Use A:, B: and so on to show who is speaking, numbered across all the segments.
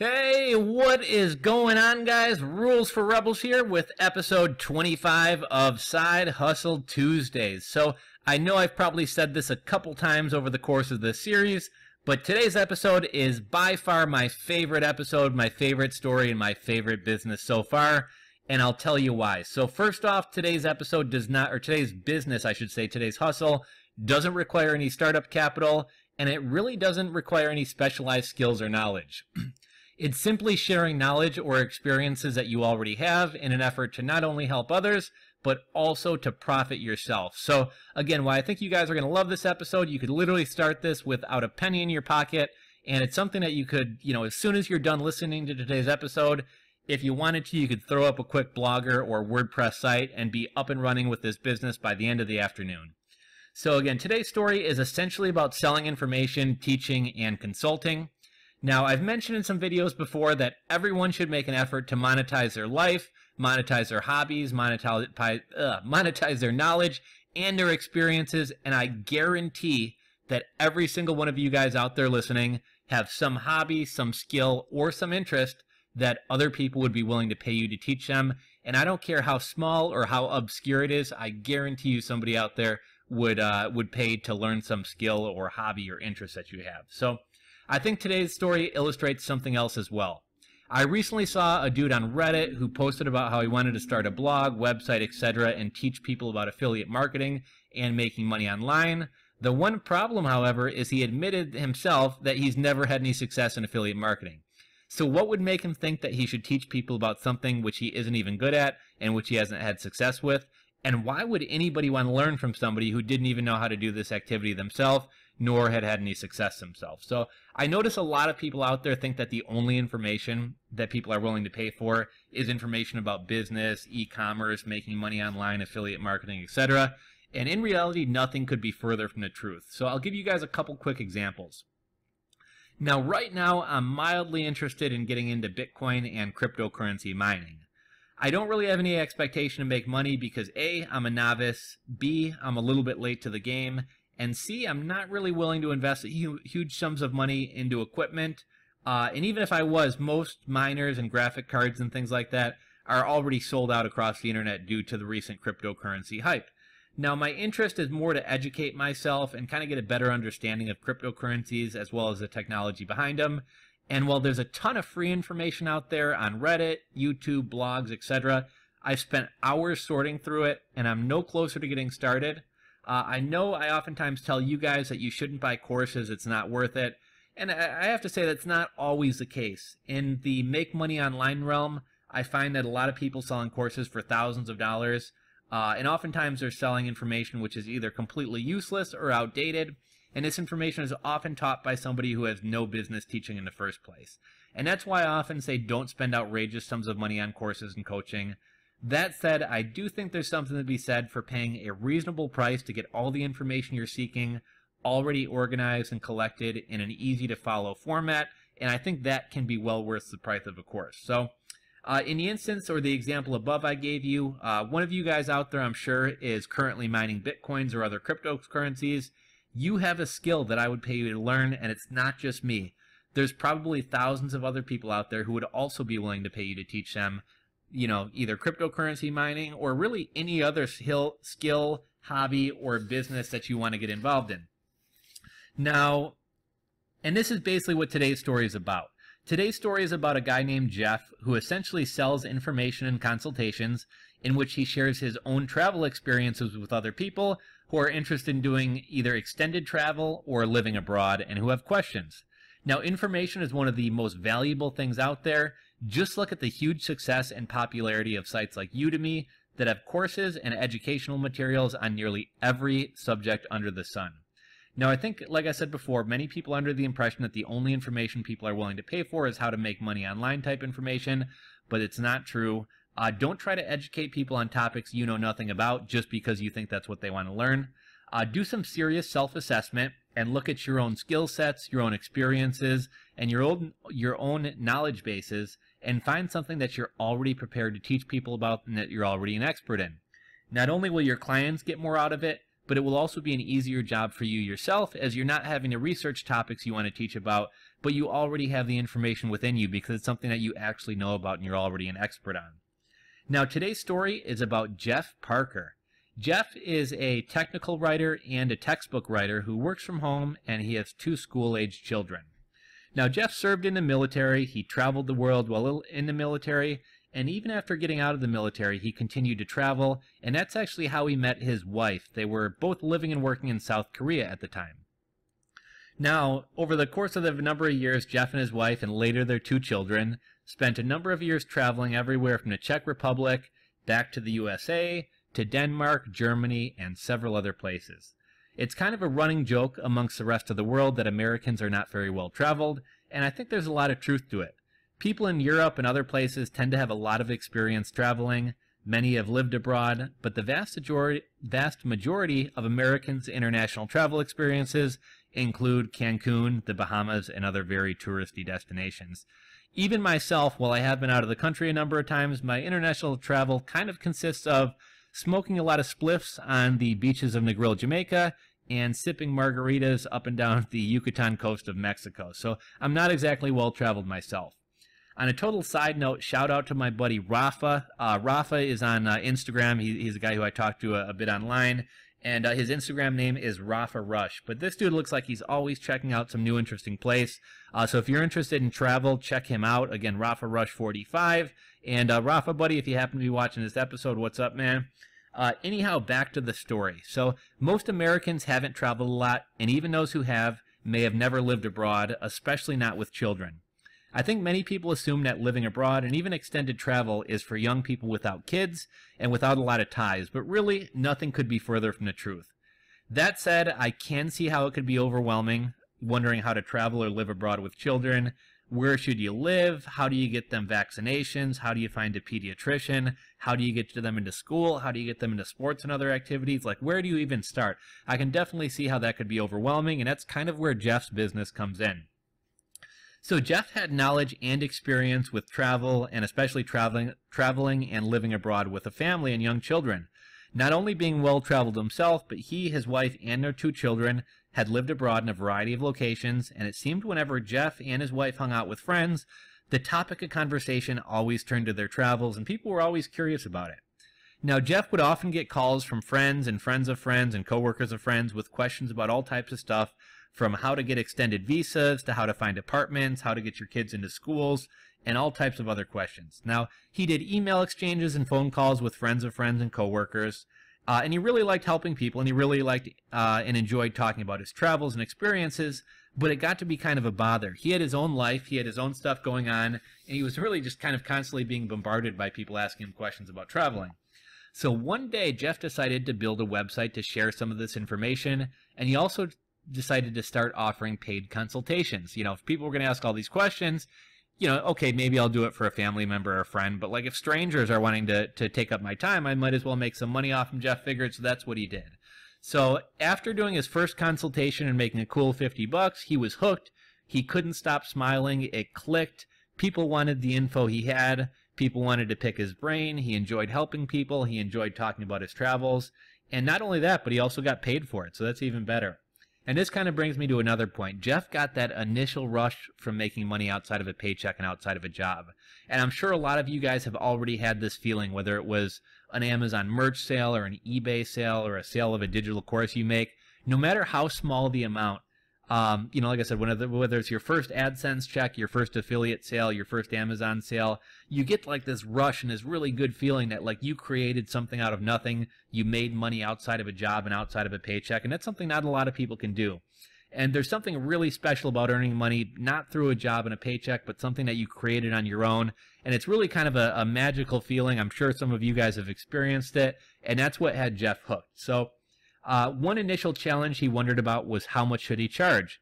A: Hey, what is going on, guys? Rules for Rebels here with episode 25 of Side Hustle Tuesdays. So, I know I've probably said this a couple times over the course of this series, but today's episode is by far my favorite episode, my favorite story, and my favorite business so far, and I'll tell you why. So, first off, today's episode does not, or today's business, I should say, today's hustle, doesn't require any startup capital, and it really doesn't require any specialized skills or knowledge. It's simply sharing knowledge or experiences that you already have in an effort to not only help others, but also to profit yourself. So again, why I think you guys are going to love this episode, you could literally start this without a penny in your pocket, and it's something that you could, as soon as you're done listening to today's episode, if you wanted to, you could throw up a quick Blogger or WordPress site and be up and running with this business by the end of the afternoon. So again, today's story is essentially about selling information, teaching, and consulting. Now, I've mentioned in some videos before that everyone should make an effort to monetize their life, monetize their hobbies, monetize their knowledge and their experiences, and I guarantee that every single one of you guys out there listening have some hobby, some skill, or some interest that other people would be willing to pay you to teach them. And I don't care how small or how obscure it is, I guarantee you somebody out there would pay to learn some skill or hobby or interest that you have. So I think today's story illustrates something else as well. I recently saw a dude on Reddit who posted about how he wanted to start a blog, website, etc. and teach people about affiliate marketing and making money online. The one problem, however, is he admitted himself that he's never had any success in affiliate marketing. So what would make him think that he should teach people about something which he isn't even good at and which he hasn't had success with? And why would anybody want to learn from somebody who didn't even know how to do this activity themselves, nor had any success themselves? So I notice a lot of people out there think that the only information that people are willing to pay for is information about business, e-commerce, making money online, affiliate marketing, etc. And in reality, nothing could be further from the truth. So I'll give you guys a couple quick examples. Now, right now, I'm mildly interested in getting into Bitcoin and cryptocurrency mining. I don't really have any expectation to make money because A, I'm a novice, B, I'm a little bit late to the game, and C, I'm not really willing to invest huge sums of money into equipment. And even if I was, most miners and graphic cards and things like that are already sold out across the internet due to the recent cryptocurrency hype. Now, my interest is more to educate myself and kind of get a better understanding of cryptocurrencies as well as the technology behind them. And while there's a ton of free information out there on Reddit, YouTube, blogs, etc., I've spent hours sorting through it, and I'm no closer to getting started. I know I oftentimes tell you guys that you shouldn't buy courses, it's not worth it. And I have to say that's not always the case. In the make money online realm, I find that a lot of people selling courses for thousands of dollars, and oftentimes they're selling information which is either completely useless or outdated. And this information is often taught by somebody who has no business teaching in the first place. And that's why I often say don't spend outrageous sums of money on courses and coaching. That said, I do think there's something to be said for paying a reasonable price to get all the information you're seeking already organized and collected in an easy-to-follow format, and I think that can be well worth the price of a course. So, in the instance or the example above I gave you, one of you guys out there, I'm sure, is currently mining Bitcoins or other cryptocurrencies. You have a skill that I would pay you to learn, and it's not just me. There's probably thousands of other people out there who would also be willing to pay you to teach them, either cryptocurrency mining or really any other skill, hobby, or business that you want to get involved in. Now, and this is basically what today's story is about. Today's story is about a guy named Jeff who essentially sells information and consultations in which he shares his own travel experiences with other people who are interested in doing either extended travel or living abroad and who have questions. Now, information is one of the most valuable things out there. Just look at the huge success and popularity of sites like Udemy that have courses and educational materials on nearly every subject under the sun. Now, I think, like I said before, many people are under the impression that the only information people are willing to pay for is how to make money online type information, but it's not true. Don't try to educate people on topics you know nothing about just because you think that's what they want to learn. Do some serious self-assessment and look at your own skill sets, your own experiences, and your own knowledge bases, and find something that you're already prepared to teach people about and that you're already an expert in. Not only will your clients get more out of it, but it will also be an easier job for you yourself, as you're not having to research topics you want to teach about, but you already have the information within you because it's something that you actually know about and you're already an expert on. Now, today's story is about Jeff Parker. Jeff is a technical writer and a textbook writer who works from home, and he has 2 school-aged children. Now, Jeff served in the military. He traveled the world while in the military, and even after getting out of the military, he continued to travel, and that's actually how he met his wife. They were both living and working in South Korea at the time. Now, over the course of a number of years, Jeff and his wife, and later their 2 children, spent a number of years traveling everywhere from the Czech Republic back to the USA, to Denmark, Germany, and several other places. It's kind of a running joke amongst the rest of the world that Americans are not very well traveled, and I think there's a lot of truth to it. People in Europe and other places tend to have a lot of experience traveling. Many have lived abroad, but the vast majority of Americans' international travel experiences include Cancun, the Bahamas, and other very touristy destinations. Even myself, while I have been out of the country a number of times, my international travel kind of consists of smoking a lot of spliffs on the beaches of Negril, Jamaica, and sipping margaritas up and down the Yucatan coast of Mexico. So I'm not exactly well-traveled myself. On a total side note, shout out to my buddy Rafa. Rafa is on Instagram. He's a guy who I talk to a bit online, and his Instagram name is Rafa Rush. But this dude looks like he's always checking out some new interesting place. So if you're interested in travel, check him out. Again, Rafa Rush 45. And Rafa, buddy, if you happen to be watching this episode, what's up, man? Anyhow, back to the story. So most Americans haven't traveled a lot, and even those who have may have never lived abroad, especially not with children. I think many people assume that living abroad and even extended travel is for young people without kids and without a lot of ties, but really nothing could be further from the truth. That said, I can see how it could be overwhelming, wondering how to travel or live abroad with children. Where should you live? How do you get them vaccinations? How do you find a pediatrician? How do you get them into school? How do you get them into sports and other activities? Like, where do you even start? I can definitely see how that could be overwhelming, and that's kind of where Jeff's business comes in. So Jeff had knowledge and experience with travel, and especially traveling and living abroad with a family and young children. Not only being well-traveled himself, but he, his wife, and their 2 children had lived abroad in a variety of locations, and it seemed whenever Jeff and his wife hung out with friends, the topic of conversation always turned to their travels, and people were always curious about it. Now, Jeff would often get calls from friends and friends of friends and coworkers of friends with questions about all types of stuff, from how to get extended visas to how to find apartments, how to get your kids into schools, and all types of other questions. Now, he did email exchanges and phone calls with friends of friends and coworkers, and he really liked helping people, and he really liked and enjoyed talking about his travels and experiences, but it got to be kind of a bother. He had his own life, he had his own stuff going on, and he was really just kind of constantly being bombarded by people asking him questions about traveling. So one day, Jeff decided to build a website to share some of this information, and he also decided to start offering paid consultations. You know, if people were going to ask all these questions, you know, okay, maybe I'll do it for a family member or a friend, but like if strangers are wanting to take up my time, I might as well make some money off them, Jeff figured, so that's what he did. So after doing his first consultation and making a cool $50, he was hooked. He couldn't stop smiling. It clicked. People wanted the info he had. People wanted to pick his brain. He enjoyed helping people. He enjoyed talking about his travels. And not only that, but he also got paid for it, so that's even better. And this kind of brings me to another point. Jeff got that initial rush from making money outside of a paycheck and outside of a job. And I'm sure a lot of you guys have already had this feeling, whether it was an Amazon merch sale or an eBay sale or a sale of a digital course you make. No matter how small the amount, you know, like I said, whether it's your first AdSense check, your first affiliate sale, your first Amazon sale, you get like this rush and this really good feeling that like you created something out of nothing. You made money outside of a job and outside of a paycheck, and that's something not a lot of people can do. And there's something really special about earning money, not through a job and a paycheck, but something that you created on your own. And it's really kind of a magical feeling. I'm sure some of you guys have experienced it, and that's what had Jeff hooked. So one initial challenge he wondered about was how much should he charge.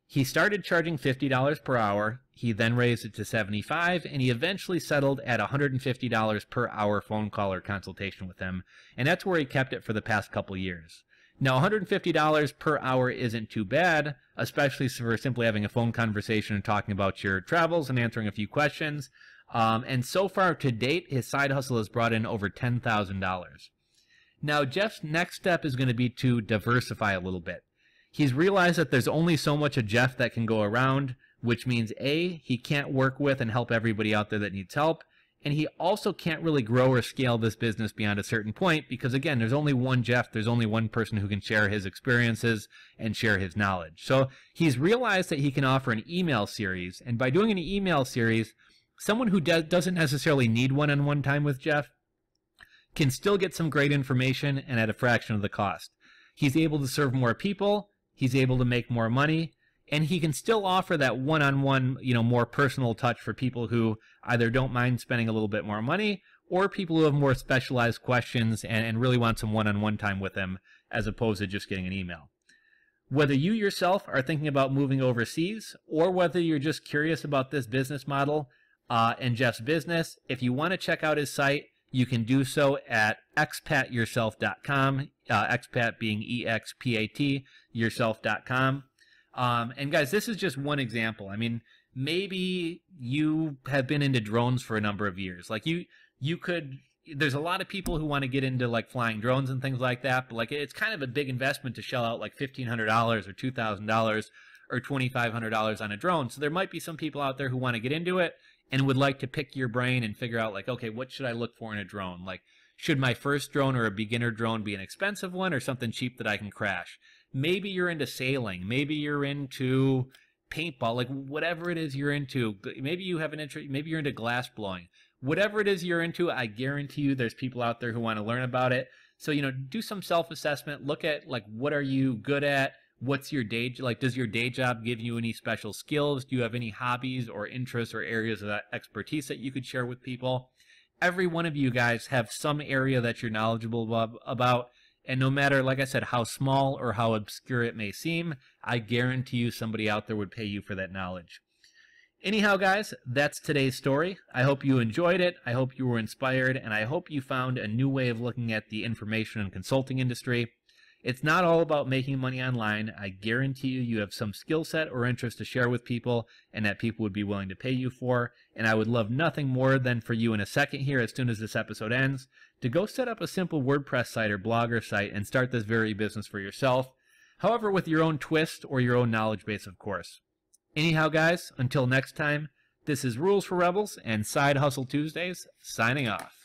A: He started charging $50 per hour. He then raised it to $75, and he eventually settled at $150 per hour phone call or consultation with him. And that's where he kept it for the past couple years. Now, $150 per hour isn't too bad, especially for simply having a phone conversation and talking about your travels and answering a few questions. And so far to date, his side hustle has brought in over $10,000. Now, Jeff's next step is going to be to diversify a little bit. He's realized that there's only so much of Jeff that can go around. which means A, he can't work with and help everybody out there that needs help, and he also can't really grow or scale this business beyond a certain point because, again, there's only one Jeff, there's only one person who can share his experiences and share his knowledge. So he's realized that he can offer an email series, and by doing an email series, someone who doesn't necessarily need one-on-one time with Jeff can still get some great information and at a fraction of the cost. He's able to serve more people, he's able to make more money, and he can still offer that one-on-one, more personal touch for people who either don't mind spending a little bit more money or people who have more specialized questions and really want some one-on-one time with him as opposed to just getting an email. Whether you yourself are thinking about moving overseas or whether you're just curious about this business model and Jeff's business, if you want to check out his site, you can do so at expatyourself.com, expat being E-X-P-A-T, yourself.com. And guys, this is just one example. I mean, maybe you have been into drones for a number of years. Like you could, there's a lot of people who want to get into like flying drones and things like that, but like it's kind of a big investment to shell out like $1,500 or $2,000 or $2,500 on a drone. So there might be some people out there who want to get into it and would like to pick your brain and figure out like, okay, what should I look for in a drone? Like, should my first drone or a beginner drone be an expensive one or something cheap that I can crash? Maybe you're into sailing. Maybe you're into paintball, like whatever it is you're into. Maybe you have an interest, maybe you're into glass blowing. Whatever it is you're into, I guarantee you there's people out there who want to learn about it. So, do some self-assessment. Look at like, what are you good at? What's your day, like, does your day job give you any special skills? Do you have any hobbies or interests or areas of expertise that you could share with people? Every one of you guys have some area that you're knowledgeable about. And no matter, like I said, how small or how obscure it may seem, I guarantee you somebody out there would pay you for that knowledge. Anyhow, guys, that's today's story. I hope you enjoyed it. I hope you were inspired. And I hope you found a new way of looking at the information and consulting industry. It's not all about making money online. I guarantee you have some skill set or interest to share with people and that people would be willing to pay you for. And I would love nothing more than for you in a second here, as soon as this episode ends, to go set up a simple WordPress site or Blogger site and start this very business for yourself. However, with your own twist or your own knowledge base, of course. Anyhow, guys, until next time, this is Rules for Rebels and Side Hustle Tuesdays, signing off.